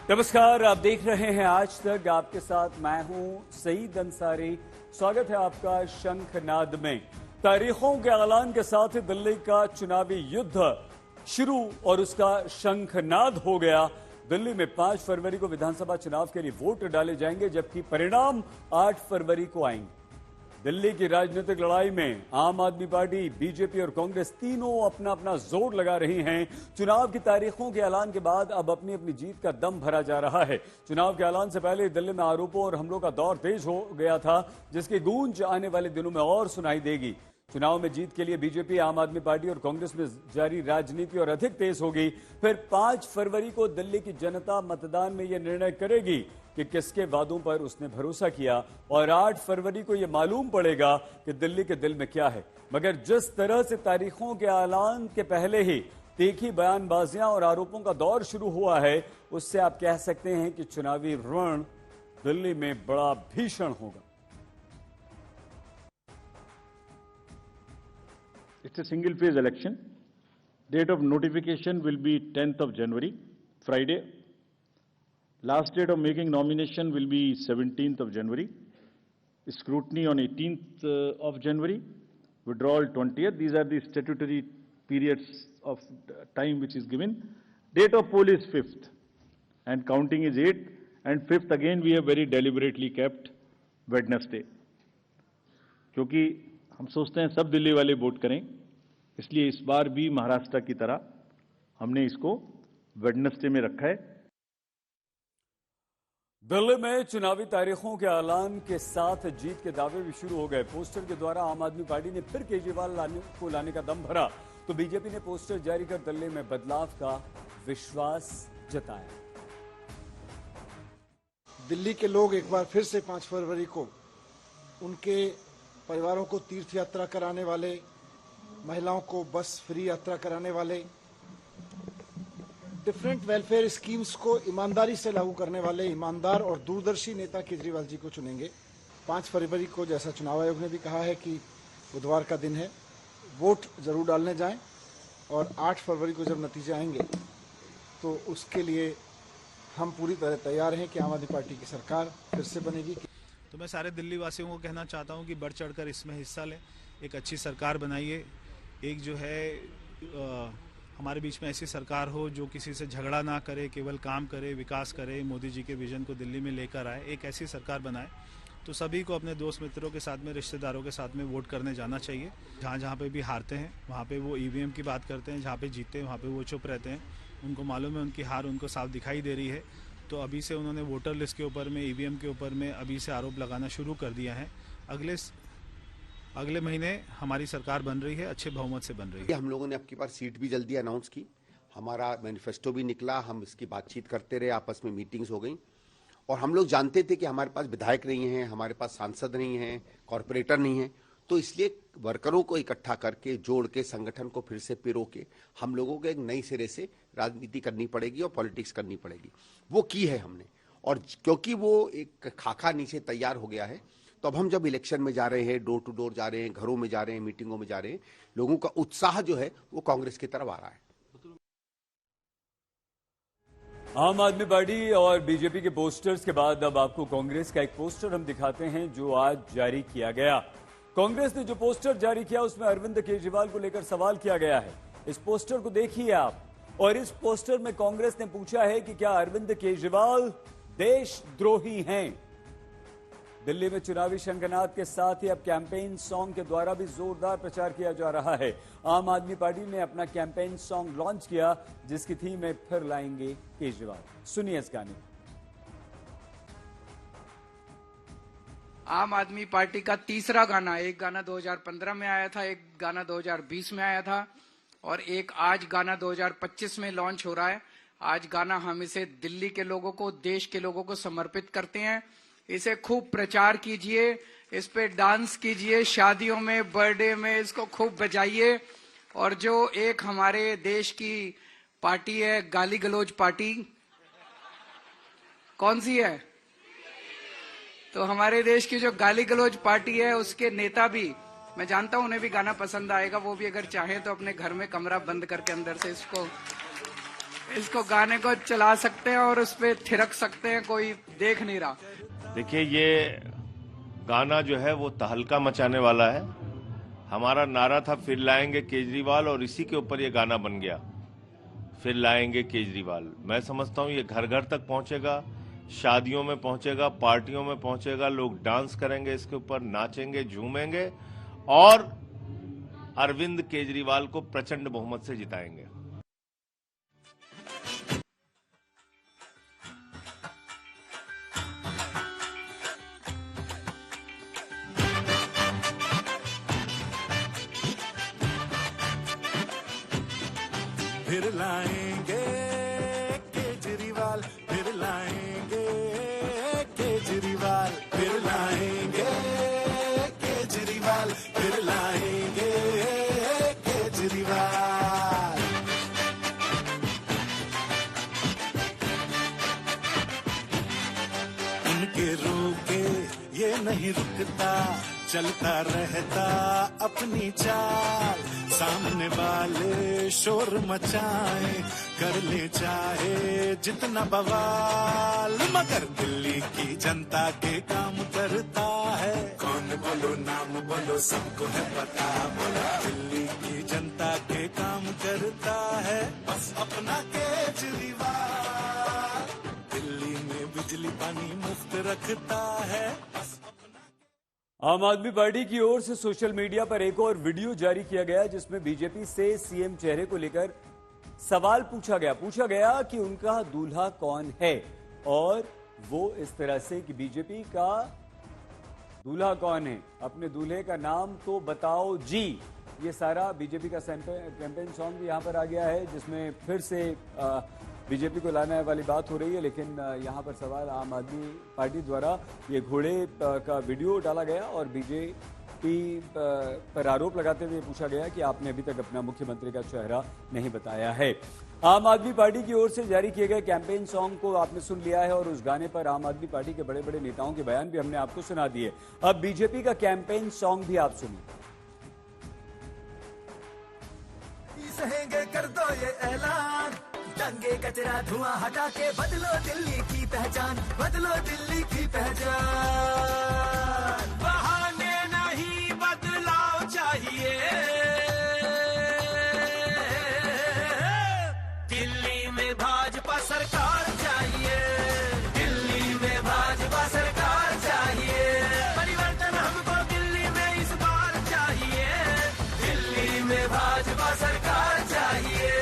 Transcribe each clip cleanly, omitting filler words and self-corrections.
नमस्कार, आप देख रहे हैं आज तक। आपके साथ मैं हूं सईद अंसारी। स्वागत है आपका शंखनाद में। तारीखों के ऐलान के साथ ही दिल्ली का चुनावी युद्ध शुरू और उसका शंखनाद हो गया। दिल्ली में 5 फरवरी को विधानसभा चुनाव के लिए वोट डाले जाएंगे, जबकि परिणाम 8 फरवरी को आएंगे। दिल्ली की राजनीतिक लड़ाई में आम आदमी पार्टी, बीजेपी और कांग्रेस तीनों अपना अपना जोर लगा रही हैं। चुनाव की तारीखों के ऐलान के बाद अब अपनी अपनी जीत का दम भरा जा रहा है। चुनाव के ऐलान से पहले दिल्ली में आरोपों और हमलों का दौर तेज हो गया था, जिसकी गूंज आने वाले दिनों में और सुनाई देगी। चुनाव में जीत के लिए बीजेपी, आम आदमी पार्टी और कांग्रेस में जारी राजनीति और अधिक तेज होगी। फिर 5 फरवरी को दिल्ली की जनता मतदान में यह निर्णय करेगी कि किसके वादों पर उसने भरोसा किया, और 8 फरवरी को यह मालूम पड़ेगा कि दिल्ली के दिल में क्या है। मगर जिस तरह से तारीखों के ऐलान के पहले ही तीखी बयानबाजियां और आरोपों का दौर शुरू हुआ है, उससे आप कह सकते हैं कि चुनावी रण दिल्ली में बड़ा भीषण होगा। It's a single phase election. Date of notification will be 10th of January, Friday. Last date of making nomination will be 17th of January. Scrutiny on 18th of January. Withdrawal 20th. These are the statutory periods of time which is given. Date of poll is 5th and counting is 8th, and 5th again we have very deliberately kept Wednesday. क्योंकि हम सोचते हैं सब दिल्ली वाले vote करें, इसलिए इस बार भी महाराष्ट्र की तरह हमने इसको वेडनेसडे में रखा है। दिल्ली में चुनावी तारीखों के ऐलान के साथ जीत के दावे भी शुरू हो गए। पोस्टर के द्वारा आम आदमी पार्टी ने फिर केजरीवाल को लाने का दम भरा, तो बीजेपी ने पोस्टर जारी कर दिल्ली में बदलाव का विश्वास जताया। दिल्ली के लोग एक बार फिर से 5 फरवरी को उनके परिवारों को तीर्थ यात्रा कराने वाले, महिलाओं को बस फ्री यात्रा कराने वाले, डिफरेंट वेलफेयर स्कीम्स को ईमानदारी से लागू करने वाले ईमानदार और दूरदर्शी नेता केजरीवाल जी को चुनेंगे। 5 फरवरी को, जैसा चुनाव आयोग ने भी कहा है कि बुधवार का दिन है, वोट जरूर डालने जाएं, और 8 फरवरी को जब नतीजे आएंगे तो उसके लिए हम पूरी तरह तैयार हैं कि आम आदमी पार्टी की सरकार फिर से बनेगी। तो मैं सारे दिल्ली वासियों को कहना चाहता हूं कि बढ़ चढ़कर इसमें हिस्सा लें, एक अच्छी सरकार बनाइए। एक जो है हमारे बीच में ऐसी सरकार हो जो किसी से झगड़ा ना करे, केवल काम करे, विकास करे, मोदी जी के विजन को दिल्ली में लेकर आए, एक ऐसी सरकार बनाए। तो सभी को अपने दोस्त मित्रों के साथ में, रिश्तेदारों के साथ में वोट करने जाना चाहिए। जहाँ जहाँ पे भी हारते हैं वहाँ पे वो ईवीएम की बात करते हैं, जहाँ पे जीतते हैं वहाँ पे वो चुप रहते हैं। उनको मालूम है उनकी हार उनको साफ दिखाई दे रही है, तो अभी से उन्होंने वोटर लिस्ट के ऊपर में, ईवीएम के ऊपर में अभी से आरोप लगाना शुरू कर दिया है। अगले महीने हमारी सरकार बन रही है, अच्छे बहुमत से बन रही है। हम लोगों ने आपकी बार सीट भी जल्दी अनाउंस की, हमारा मैनिफेस्टो भी निकला, हम इसकी बातचीत करते रहे, आपस में मीटिंग्स हो गई, और हम लोग जानते थे कि हमारे पास विधायक नहीं है, हमारे पास सांसद नहीं है, कॉरपोरेटर नहीं है, तो इसलिए वर्करों को इकट्ठा करके, जोड़ के, संगठन को फिर से पिरो के हम लोगों को एक नई सिरे से राजनीति करनी पड़ेगी और पॉलिटिक्स करनी पड़ेगी। वो की है हमने, और क्योंकि वो एक खाका नीचे तैयार हो गया है, तो अब हम जब इलेक्शन में जा रहे हैं, डोर टू डोर जा रहे हैं, घरों में जा रहे हैं, मीटिंगों में जा रहे हैं, लोगों का उत्साह जो है वो कांग्रेस की तरफ आ रहा है। आम आदमी पार्टी और बीजेपी के पोस्टर्स के बाद अब आपको कांग्रेस का एक पोस्टर हम दिखाते हैं जो आज जारी किया गया। कांग्रेस ने जो पोस्टर जारी किया उसमें अरविंद केजरीवाल को लेकर सवाल किया गया है। इस पोस्टर को देखिए आप, और इस पोस्टर में कांग्रेस ने पूछा है कि क्या अरविंद केजरीवाल देशद्रोही हैं। दिल्ली में चुनावी शंखनाद के साथ ही अब कैंपेन सॉन्ग के द्वारा भी जोरदार प्रचार किया जा रहा है। आम आदमी पार्टी ने अपना कैंपेन सॉन्ग लॉन्च किया, जिसकी थीम है फिर लाएंगे केजरीवाल। सुनिए इस गाने। आम आदमी पार्टी का तीसरा गाना, एक गाना 2015 में आया था, एक गाना 2020 में आया था, और एक आज गाना 2025 में लॉन्च हो रहा है। आज गाना हम इसे दिल्ली के लोगों को, देश के लोगों को समर्पित करते हैं। इसे खूब प्रचार कीजिए, इस पे डांस कीजिए, शादियों में, बर्थडे में इसको खूब बजाइए। और जो एक हमारे देश की पार्टी है, गाली गलौज पार्टी, कौन सी है? तो हमारे देश की जो गाली गलौज पार्टी है उसके नेता भी, मैं जानता हूं उन्हें भी गाना पसंद आएगा, वो भी अगर चाहें तो अपने घर में कमरा बंद करके अंदर से इसको इसको गाने को चला सकते हैं और उस पर थिरक सकते हैं, कोई देख नहीं रहा। देखिए, ये गाना जो है वो तहलका मचाने वाला है। हमारा नारा था फिर लाएंगे केजरीवाल, और इसी के ऊपर ये गाना बन गया, फिर लाएंगे केजरीवाल। मैं समझता हूँ ये घर घर तक पहुंचेगा, शादियों में पहुंचेगा, पार्टियों में पहुंचेगा, लोग डांस करेंगे इसके ऊपर, नाचेंगे, झूमेंगे और अरविंद केजरीवाल को प्रचंड बहुमत से जिताएंगे। फिर लाएंगे केजरीवाल, फिर लाएंगे केजरीवाल, फिर लाएंगे केजरीवाल, फिर लाएंगे केजरीवाल। इनके रोके ये नहीं रुकता, चलता रहता अपनी चाल। सामने वाले शोर मचाए, कर ले चाहे जितना बवाल, मगर दिल्ली की जनता के काम करता है। कौन बोलो नाम बोलो, सबको है पता, बोलो दिल्ली की जनता के काम करता है बस अपना केजरीवाल। दिल्ली में बिजली पानी मुफ्त रखता है बस। आम आदमी पार्टी की ओर से सोशल मीडिया पर एक और वीडियो जारी किया गया जिसमें बीजेपी से सीएम चेहरे को लेकर सवाल पूछा गया कि उनका दूल्हा कौन है, और वो इस तरह से कि बीजेपी का दूल्हा कौन है, अपने दूल्हे का नाम तो बताओ जी। ये सारा बीजेपी का कैंपेन सॉन्ग भी यहां पर आ गया है, जिसमें फिर से बीजेपी को लाने वाली बात हो रही है। लेकिन यहां पर सवाल आम आदमी पार्टी द्वारा ये घोड़े का वीडियो डाला गया और बीजेपी पर आरोप लगाते हुए पूछा गया कि आपने अभी तक अपना मुख्यमंत्री का चेहरा नहीं बताया है। आम आदमी पार्टी की ओर से जारी किए गए कैंपेन सॉन्ग को आपने सुन लिया है, और उस गाने पर आम आदमी पार्टी के बड़े बड़े नेताओं के बयान भी हमने आपको सुना दिए। अब बीजेपी का कैंपेन सॉन्ग भी आप सुनिए। सहेंगे कर दो ये ऐलान, दंगे कचरा धुआं हटा के बदलो दिल्ली की पहचान, बदलो दिल्ली की पहचान। बहाने नहीं बदलाव चाहिए, दिल्ली में भाजपा सरकार चाहिए, दिल्ली में भाजपा सरकार चाहिए। परिवर्तन हमको दिल्ली में इस बार चाहिए, दिल्ली में भाजपा सरकार चाहिए।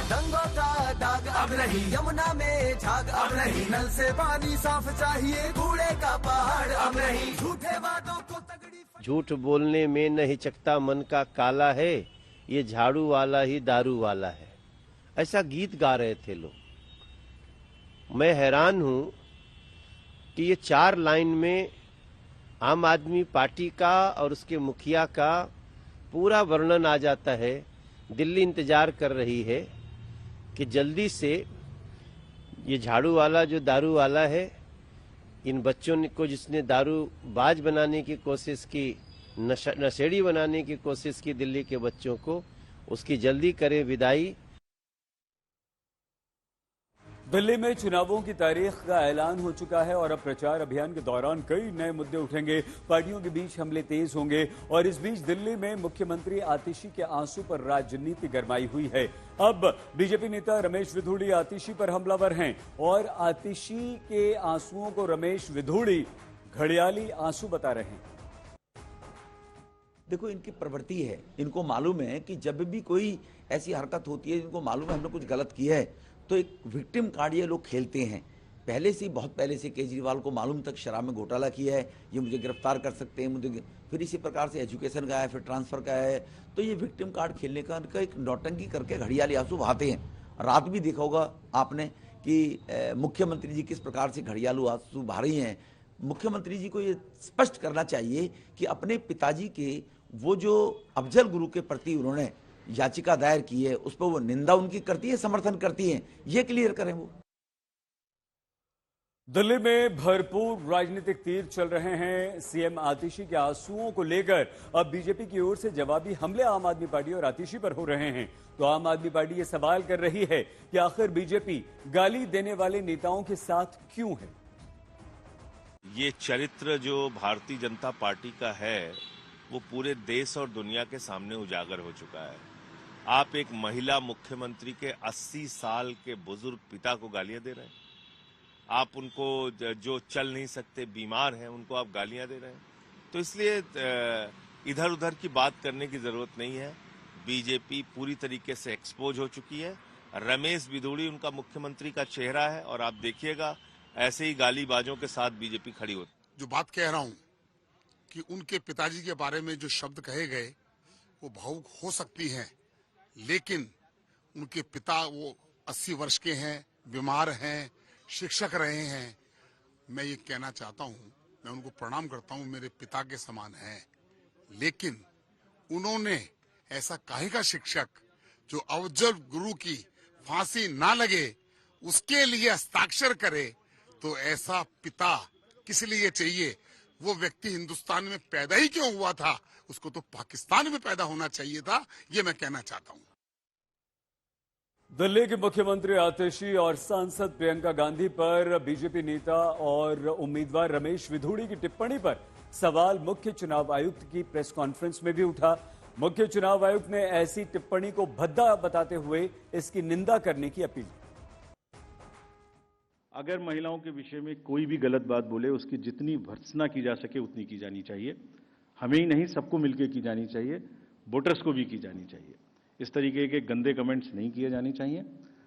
दंगों का दाग अब नहीं यमुना में झाग, अब नहीं नल से पानी साफ चाहिए, कूड़े का पहाड़ अब नहीं, झूठे वादों को तगड़ी। झूठ बोलने में न हिचकता मन का काला है, ये झाड़ू वाला ही दारू वाला है। ऐसा गीत गा रहे थे लोग। मैं हैरान हूं कि ये 4 लाइन में आम आदमी पार्टी का और उसके मुखिया का पूरा वर्णन आ जाता है। दिल्ली इंतजार कर रही है कि जल्दी से ये झाड़ू वाला जो दारू वाला है, इन बच्चों को जिसने दारू बाज बनाने की कोशिश की, नशेड़ी बनाने की कोशिश की दिल्ली के बच्चों को, उसकी जल्दी करे विदाई। दिल्ली में चुनावों की तारीख का ऐलान हो चुका है और अब प्रचार अभियान के दौरान कई नए मुद्दे उठेंगे, पार्टियों के बीच हमले तेज होंगे, और इस बीच दिल्ली में मुख्यमंत्री आतिशी के आंसू पर राजनीति गरमाई हुई है। अब बीजेपी नेता रमेश विधूड़ी आतिशी पर हमलावर हैं, और आतिशी के आंसुओं को रमेश विधूड़ी घड़ियाली आंसू बता रहे हैं। देखो, इनकी प्रवृत्ति है, इनको मालूम है कि जब भी कोई ऐसी हरकत होती है, इनको मालूम है हमने कुछ गलत किया है, तो एक विक्टिम कार्ड ये लोग खेलते हैं। पहले से, बहुत पहले से केजरीवाल को मालूम तक शराब में घोटाला किया है, ये मुझे गिरफ्तार कर सकते हैं, मुझे फिर इसी प्रकार से एजुकेशन का है, फिर ट्रांसफर का है। तो ये विक्टिम कार्ड खेलने का इनका एक नौटंकी करके घड़ियाली आंसू बहाते हैं। रात भी देखा होगा आपने कि मुख्यमंत्री जी किस प्रकार से घड़ियालू आंसू बहा रही हैं। मुख्यमंत्री जी को ये स्पष्ट करना चाहिए कि अपने पिताजी के वो जो अफजल गुरु के प्रति उन्होंने याचिका दायर की है, उस पर वो निंदा उनकी करती है, समर्थन करती है, ये क्लियर करें वो। दिल्ली में भरपूर राजनीतिक तीर चल रहे हैं। सीएम आतिशी के आंसुओं को लेकर अब बीजेपी की ओर से जवाबी हमले आम आदमी पार्टी और आतिशी पर हो रहे हैं। तो आम आदमी पार्टी ये सवाल कर रही है कि आखिर बीजेपी गाली देने वाले नेताओं के साथ क्यों है। ये चरित्र जो भारतीय जनता पार्टी का है वो पूरे देश और दुनिया के सामने उजागर हो चुका है। आप एक महिला मुख्यमंत्री के 80 साल के बुजुर्ग पिता को गालियां दे रहे हैं। आप उनको जो चल नहीं सकते, बीमार हैं, उनको आप गालियां दे रहे हैं। तो इसलिए इधर उधर की बात करने की जरूरत नहीं है। बीजेपी पूरी तरीके से एक्सपोज हो चुकी है। रमेश बिधूड़ी उनका मुख्यमंत्री का चेहरा है और आप देखिएगा ऐसे ही गालीबाजों के साथ बीजेपी खड़ी होती। जो बात कह रहा हूं कि उनके पिताजी के बारे में जो शब्द कहे गए वो भावुक हो सकती हैं, लेकिन उनके पिता वो 80 वर्ष के हैं, बीमार हैं, शिक्षक रहे हैं। मैं ये कहना चाहता हूं, मैं उनको प्रणाम करता हूं, मेरे पिता के समान हैं, लेकिन उन्होंने ऐसा काहे का शिक्षक जो अवजल गुरु की फांसी ना लगे उसके लिए हस्ताक्षर करे, तो ऐसा पिता किस लिए चाहिए? वो व्यक्ति हिंदुस्तान में पैदा ही क्यों हुआ था? उसको तो पाकिस्तान में पैदा होना चाहिए था। ये मैं कहना चाहता हूं। दिल्ली के मुख्यमंत्री आतिशी और सांसद प्रियंका गांधी पर बीजेपी नेता और उम्मीदवार रमेश बिधूड़ी की टिप्पणी पर सवाल मुख्य चुनाव आयुक्त की प्रेस कॉन्फ्रेंस में भी उठा। मुख्य चुनाव आयुक्त ने ऐसी टिप्पणी को भद्दा बताते हुए इसकी निंदा करने की अपील। अगर महिलाओं के विषय में कोई भी गलत बात बोले, उसकी जितनी भर्त्सना की जा सके उतनी की जानी चाहिए। हमें ही नहीं, सबको मिलकर की जानी चाहिए, वोटर्स को भी की जानी चाहिए। इस तरीके के गंदे कमेंट्स नहीं किए जाने चाहिए।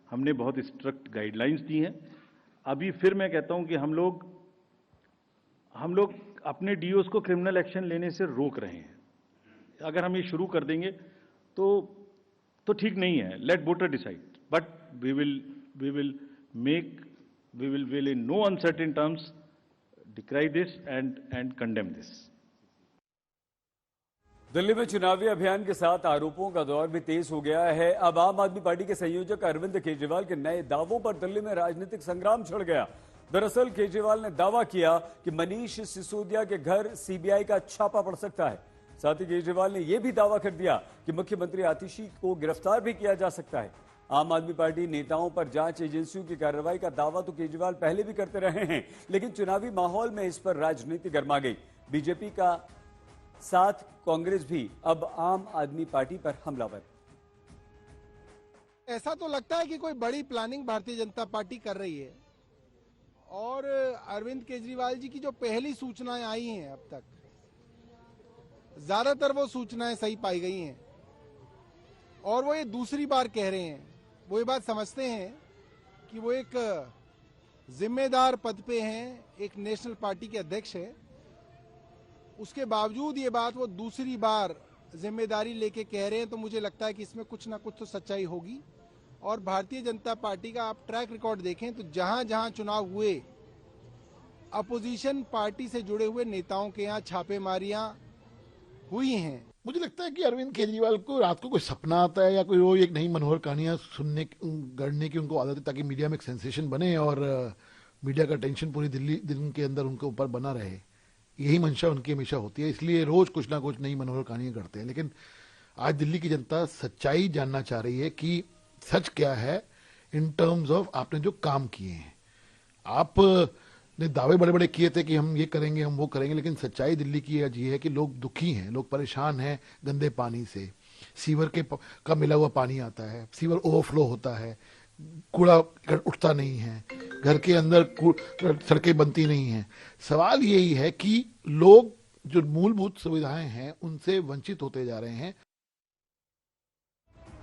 हमने बहुत स्ट्रिक्ट गाइडलाइंस दी हैं। अभी फिर मैं कहता हूं कि हम लोग अपने डीओस को क्रिमिनल एक्शन लेने से रोक रहे हैं। अगर हम ये शुरू कर देंगे तो ठीक नहीं है। Let voter decide, but we will in no uncertain terms decry this and condemn this. Delhi में चुनावी अभियान के साथ आरोपों का दौर भी तेज हो गया है। अब आम आदमी पार्टी के संयोजक अरविंद केजरीवाल के नए दावों पर दिल्ली में राजनीतिक संग्राम छिड़ गया। दरअसल केजरीवाल ने दावा किया कि मनीष सिसोदिया के घर सीबीआई का छापा पड़ सकता है। साथ ही केजरीवाल ने यह भी दावा कर दिया कि मुख्यमंत्री आतिशी को गिरफ्तार भी किया जा सकता है। आम आदमी पार्टी नेताओं पर जांच एजेंसियों की कार्रवाई का दावा तो केजरीवाल पहले भी करते रहे हैं, लेकिन चुनावी माहौल में इस पर राजनीति गर्मा गई। बीजेपी का साथ कांग्रेस भी अब आम आदमी पार्टी पर हमलावर। ऐसा तो लगता है कि कोई बड़ी प्लानिंग भारतीय जनता पार्टी कर रही है और अरविंद केजरीवाल जी की जो पहली सूचनाएं आई हैं अब तक, ज्यादातर वो सूचनाएं सही पाई गई हैं और वो ये दूसरी बार कह रहे हैं। वो ये बात समझते हैं कि वो एक जिम्मेदार पद पे हैं, एक नेशनल पार्टी के अध्यक्ष है, उसके बावजूद ये बात वो दूसरी बार जिम्मेदारी लेके कह रहे हैं। तो मुझे लगता है कि इसमें कुछ ना कुछ तो सच्चाई होगी। और भारतीय जनता पार्टी का आप ट्रैक रिकॉर्ड देखें तो जहां जहां चुनाव हुए, अपोजिशन पार्टी से जुड़े हुए नेताओं के यहाँ छापेमारियां हुई हैं। मुझे लगता है कि अरविंद केजरीवाल को रात को कोई सपना आता है या कोई रोज एक नई मनोहर कहानियां सुनने गढ़ने की उनको आदत है, ताकि मीडिया में एक सेंसेशन बने और मीडिया का टेंशन पूरी दिन के अंदर उनके ऊपर बना रहे। यही मंशा उनकी हमेशा होती है, इसलिए रोज कुछ ना कुछ नई मनोहर कहानियां करते हैं। लेकिन आज दिल्ली की जनता सच्चाई जानना चाह रही है कि सच क्या है इन टर्म्स ऑफ आपने जो काम किए हैं। आप ने दावे बड़े बड़े किए थे कि हम ये करेंगे, हम वो करेंगे, लेकिन सच्चाई दिल्ली की आज ये है कि लोग दुखी हैं, लोग परेशान हैं गंदे पानी से। सीवर का मिला हुआ पानी आता है, सीवर ओवरफ्लो होता है, कूड़ा उठता नहीं है, घर के अंदर सड़कें बनती नहीं हैं। सवाल यही है कि लोग जो मूलभूत सुविधाएं हैं उनसे वंचित होते जा रहे हैं।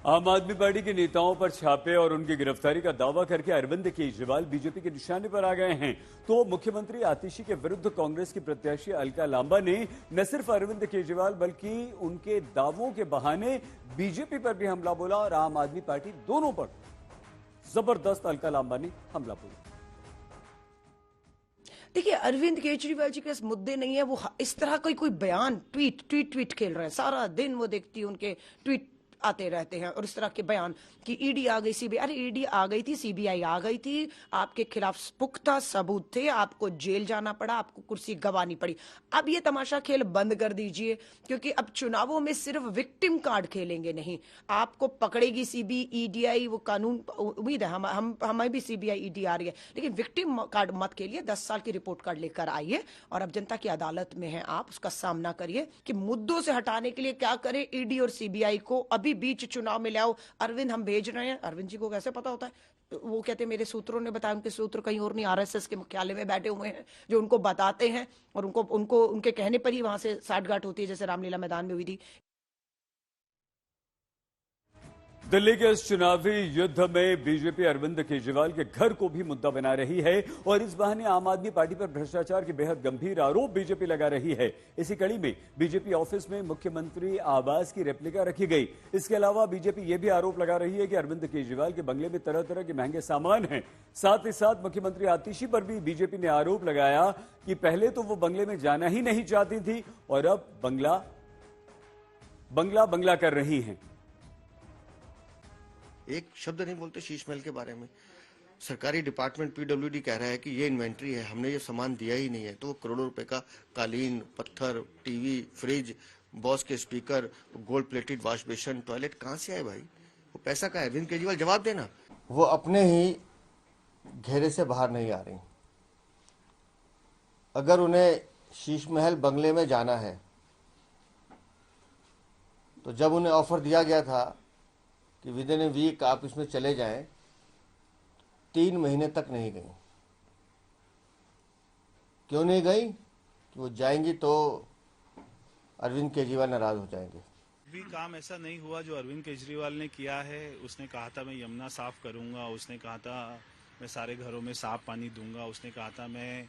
आम आदमी पार्टी के नेताओं पर छापे और उनकी गिरफ्तारी का दावा करके अरविंद केजरीवाल बीजेपी के निशाने पर आ गए हैं। तो मुख्यमंत्री आतिशी के विरुद्ध कांग्रेस की प्रत्याशी अलका लांबा ने न सिर्फ अरविंद केजरीवाल बल्कि उनके दावों के बहाने बीजेपी पर भी हमला बोला और आम आदमी पार्टी दोनों पर जबरदस्त अलका लांबा ने हमला बोला। देखिए, अरविंद केजरीवाल जी के पास मुद्दे नहीं है। वो इस तरह कोई बयान ट्वीट खेल रहे हैं। सारा दिन वो देखती हूँ उनके ट्वीट आते रहते हैं और इस तरह के बयान कि ईडी आ गई, सीबीआई, अरे ईडी आ गई थी, सीबीआई आ गई थी, आपके खिलाफ पुख्ता सबूत थे, आपको जेल जाना पड़ा, आपको कुर्सी गंवानी पड़ी। अब ये तमाशा खेल बंद कर दीजिए, क्योंकि अब चुनावों में सिर्फ विक्टिम कार्ड खेलेंगे नहीं, आपको पकड़ेगी सीबीआई, ईडीआई, वो कानून, उम्मीद है हमें भी सीबीआई ईडी आ रही है, लेकिन विक्टिम कार्ड मत खेलिए। 10 साल की रिपोर्ट कार्ड लेकर आइए और अब जनता की अदालत में है, आप उसका सामना करिए कि मुद्दों से हटाने के लिए क्या करें। ईडी और सीबीआई को अभी बीच चुनाव में ले आओ। अरविंद हम भेज रहे हैं, अरविंद जी को कैसे पता होता है? वो कहते हैं मेरे सूत्रों ने बताया, उनके सूत्र कहीं और नहीं, आरएसएस के मुख्यालय में बैठे हुए हैं जो उनको बताते हैं और उनको उनके कहने पर ही वहां से साठगांठ होती है, जैसे रामलीला मैदान में हुई थी। दिल्ली के इस चुनावी युद्ध में बीजेपी अरविंद केजरीवाल के घर को भी मुद्दा बना रही है और इस बहाने आम आदमी पार्टी पर भ्रष्टाचार के बेहद गंभीर आरोप बीजेपी लगा रही है। इसी कड़ी में बीजेपी ऑफिस में मुख्यमंत्री आवास की रेप्लिका रखी गई। इसके अलावा बीजेपी ये भी आरोप लगा रही है कि अरविंद केजरीवाल के बंगले में तरह तरह के महंगे सामान हैं। साथ ही साथ मुख्यमंत्री आतिशी पर भी बीजेपी ने आरोप लगाया कि पहले तो वो बंगले में जाना ही नहीं चाहती थी और अब बंगला कर रही हैं। एक शब्द नहीं बोलते शीश महल के बारे में। सरकारी डिपार्टमेंट पीडब्ल्यूडी कह रहा है कि ये इन्वेंट्री है, हमने ये सामान दिया ही नहीं है। तो करोड़ों रुपए का कालीन, पत्थर, टीवी, फ्रिज, बॉस के speaker, gold plated wash basin, toilet कहां से आए भाई? वो पैसा का है? अरविंद केजरीवाल जवाब देना। वो अपने ही घेरे से बाहर नहीं आ रही। अगर उन्हें शीश महल बंगले में जाना है तो जब उन्हें ऑफर दिया गया था कि विद इन ए वीक आप इसमें चले जाएं, 3 महीने तक नहीं गई। क्यों नहीं गई? कि वो जाएंगी तो अरविंद केजरीवाल नाराज हो जाएंगे। भी काम ऐसा नहीं हुआ जो अरविंद केजरीवाल ने किया है। उसने कहा था मैं यमुना साफ करूंगा, उसने कहा था मैं सारे घरों में साफ पानी दूंगा, उसने कहा था मैं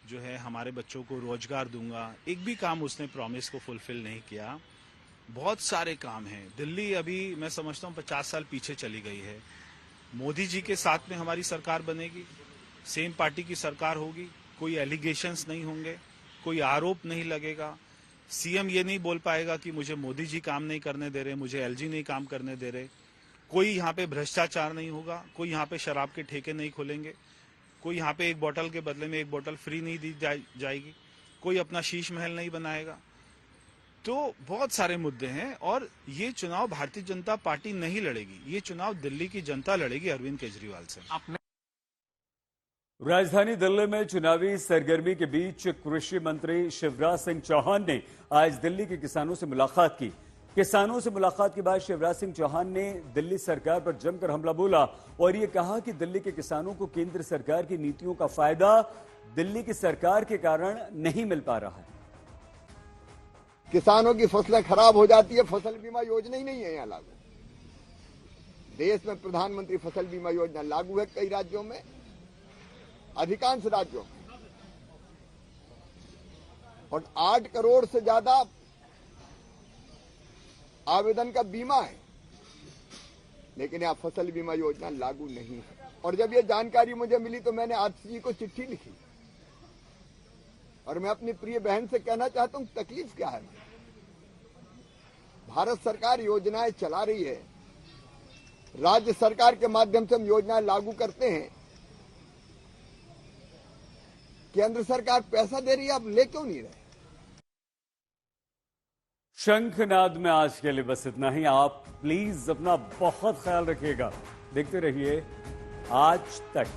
जो है हमारे बच्चों को रोजगार दूंगा। एक भी काम उसने प्रॉमिस को फुलफिल नहीं किया। बहुत सारे काम हैं। दिल्ली अभी मैं समझता हूँ 50 साल पीछे चली गई है। मोदी जी के साथ में हमारी सरकार बनेगी, सेम पार्टी की सरकार होगी, कोई एलिगेशंस नहीं होंगे, कोई आरोप नहीं लगेगा। सीएम ये नहीं बोल पाएगा कि मुझे मोदी जी काम नहीं करने दे रहे, मुझे एलजी नहीं काम करने दे रहे। कोई यहाँ पे भ्रष्टाचार नहीं होगा, कोई यहाँ पे शराब के ठेके नहीं खोलेंगे, कोई यहाँ पे एक बोतल के बदले में एक बोतल फ्री नहीं दी जाएगी, कोई अपना शीश महल नहीं बनाएगा। तो बहुत सारे मुद्दे हैं और ये चुनाव भारतीय जनता पार्टी नहीं लड़ेगी, ये चुनाव दिल्ली की जनता लड़ेगी अरविंद केजरीवाल से। राजधानी दिल्ली में चुनावी सरगर्मी के बीच कृषि मंत्री शिवराज सिंह चौहान ने आज दिल्ली के किसानों से मुलाकात की। किसानों से मुलाकात के बाद शिवराज सिंह चौहान ने दिल्ली सरकार पर जमकर हमला बोला और ये कहा कि दिल्ली के किसानों को केंद्र सरकार की नीतियों का फायदा दिल्ली की सरकार के कारण नहीं मिल पा रहा है। किसानों की फसलें खराब हो जाती है, फसल बीमा योजना ही नहीं है यहाँ लागू। देश में प्रधानमंत्री फसल बीमा योजना लागू है कई राज्यों में, अधिकांश राज्यों में, और 8 करोड़ से ज्यादा आवेदन का बीमा है, लेकिन यहाँ फसल बीमा योजना लागू नहीं है। और जब ये जानकारी मुझे मिली तो मैंने आतिशी जी को चिट्ठी लिखी और मैं अपनी प्रिय बहन से कहना चाहता हूं तकलीफ क्या है। भारत सरकार योजनाएं चला रही है, राज्य सरकार के माध्यम से हम योजनाएं लागू करते हैं, केंद्र सरकार पैसा दे रही है, आप ले क्यों नहीं रहे? शंखनाद में आज के लिए बस इतना ही। आप प्लीज अपना बहुत ख्याल रखिएगा। देखते रहिए आज तक।